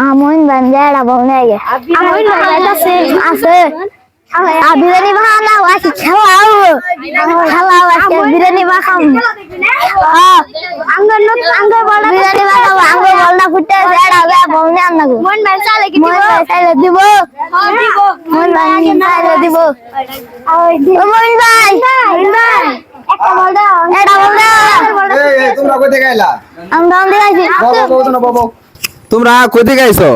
আমন বান্দারা বলনে গে আমন বান্দাটা আছে বিরিয়ানি বানাও আছে খেলাও আছে বিরিয়ানি বানাও আঙ্গ বড় বিরিয়ানি বানাও আঙ্গ বড়টা ফুটে এড়া বলনে আনগো মন ভাই চালে কি দিব দিব মন ভাই চালে দিব মন ভাই একটা বল দাও এড়া বল দাও এই তোমরা কই থেকে আইলা আমি দাম দিয়েছি বাবু তোমরা কই থেকে আইছো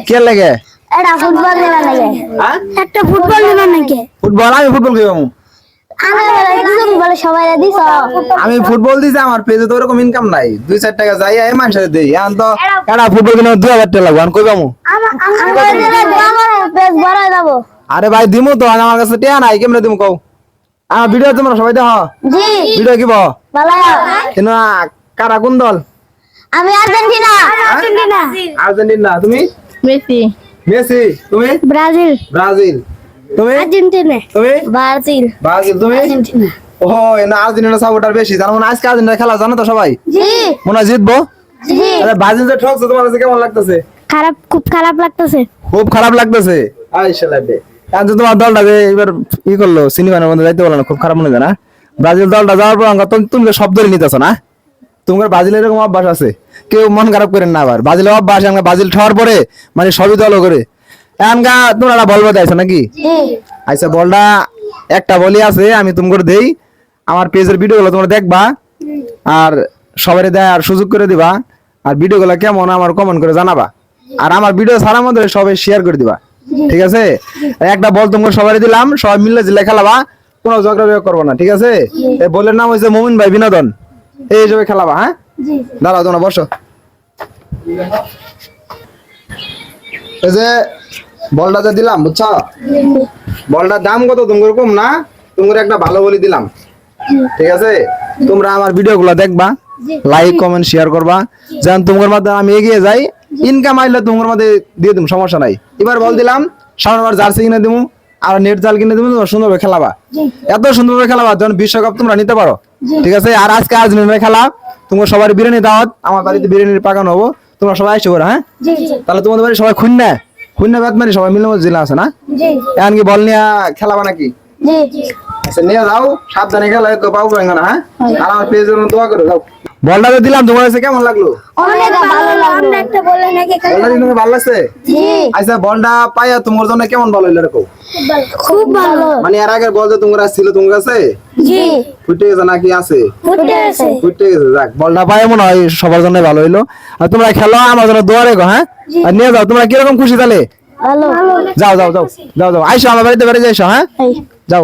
কে লাগে এটা ফুটবল নিবা লাগে হ্যাঁ একটা ফুটবল নিবা নাকি ফুটবল আমি ফুটবল খেলবো আমি বলে সবাই দিছ আমি ফুটবল দিছি আমার পেজে তো এরকম ইনকাম নাই 2-4 টাকা যাই এই মানুষের দেই এখন তো এটা ফুটবল কিনে 2000 টাকা লাগবে আমি কই পামু আমার পেজ বড় যাব আরে ভাই দিমু তো আমার কাছে টাকা নাই কেমনে দিমু কও আমার ভিডিও তোমরা সবাই দেখো জি ভিডিও কি বল ভালো কেন কারা কোন দল আমি আর্জেন্টিনা আর্জেন্টিনা তুমি মেসি মেসি তুমি ব্রাজিল ব্রাজিল তুমি আর্জেন্টিনা তুমি ব্রাজিল ব্রাজিল তুমি আর্জেন্টিনা ও এনা আর্জেন্টিনা সাপোর্টার বেশি জানো না আজকে আর্জেন্টিনা খেলা জানো তো সবাই জি মনে হয় জিতবো জি আরে ব্রাজিল যে ঠকছে তোমার কাছে কেমন লাগতেছে খুব খারাপ লাগতেছে খুব খারাপ লাগতেছে আইশালা দে কারণ তোমার দলটা যে এবার ই করলো সিনেমার মধ্যে যাইতে বলো না খুব খারাপ মনে হয় না ব্রাজিল দলটা যাওয়ার পর তুমি শব্দ নিতেছো না তোমার ব্রাজিলের এরকম অভ্যাস আছে কেউ মন খারাপ করেন না আবার ব্রাজিলের অভ্যাস আমরা ব্রাজিল ঠাওয়ার পরে মানে সবই দল করে এখনকা তোমরা বল বাজাইছো নাকি আচ্ছা বলটা একটা বলি আছে আমি তোমাকে দেই আমার পেজের ভিডিওগুলো তোমরা দেখবা আর সবাই দেয়ার সুযোগ করে দিবা আর ভিডিওগুলো কেমন আমার কমেন্ট করে জানাবা আর আমার ভিডিও ছাড়ার মধ্যে সবাই শেয়ার করে দিবা ঠিক আছে একটা বল তোমাকে সবাই দিলাম সবাই মিলে জিলে খেলাবা কোনো ঝগড়া বিয়োগ করবো না ঠিক আছে এই বলের নাম হচ্ছে মুমিন ভাই বিনোদন এই হিসেবে খেলাবা হ্যাঁ দাঁড়াও তোমরা বসো এই যে বলটা যে দিলাম বুঝছো বলটার দাম কত তোমার কম না তোমার একটা ভালো বলি দিলাম ঠিক আছে তোমরা আমার ভিডিওগুলো দেখবা লাইক কমেন্ট শেয়ার করবা যেন তোমার মাধ্যমে আমি এগিয়ে যাই ইনকাম আইলে তোমার মধ্যে দিয়ে দিম সমস্যা নাই এবার বল দিলাম সামনের জার্সি কিনে দিমু আর নেট জাল কিনে দিমু তোমরা সুন্দরভাবে খেলাবা এত সুন্দরভাবে খেলাবা যখন বিশ্বকাপ তোমরা নিতে পারো ঠিক আছে আর আজকে আর্জেন্টিনা খেলা তোমার সবার বিরিয়ানি দাওয়াত আমার বাড়িতে বিরিয়ানির পাকানো হবো তোমরা সবাই আসছো হ্যাঁ তাহলে তোমাদের বাড়ি সবাই খুন্না বেতমারি সবাই মিলে জেলা আছে না এখন কি বল নিয়ে খেলাবা নাকি আচ্ছা নিয়ে যাও সাবধানে খেলা তো পাবো না হ্যাঁ আর আমার পেজের জন্য দোয়া করে যাও বলটা তো দিলাম তোমার কাছে কেমন লাগলো অনেক ভালো লাগলো একটা বলে নাকি বলটা তোমাকে ভালো লাগছে জি আচ্ছা বলটা পাইয়া তোমার জন্য কেমন ভালো হইলো এরকম খুব ভালো মানে এর আগের বল যে তোমার ছিল তোমার কাছে জি ফুটে গেছে নাকি আছে ফুটে গেছে যাক বলটা পাইয়া মনে হয় সবার জন্য ভালো হইলো আর তোমরা খেলো আমার জন্য দোয়া রেখো হ্যাঁ আর নিয়ে যাও তোমরা কিরকম খুশি তাহলে ভালো যাও যাও যাও যাও যাও আইসো আমার বাড়িতে বেড়ে যাইছো হ্যাঁ যাও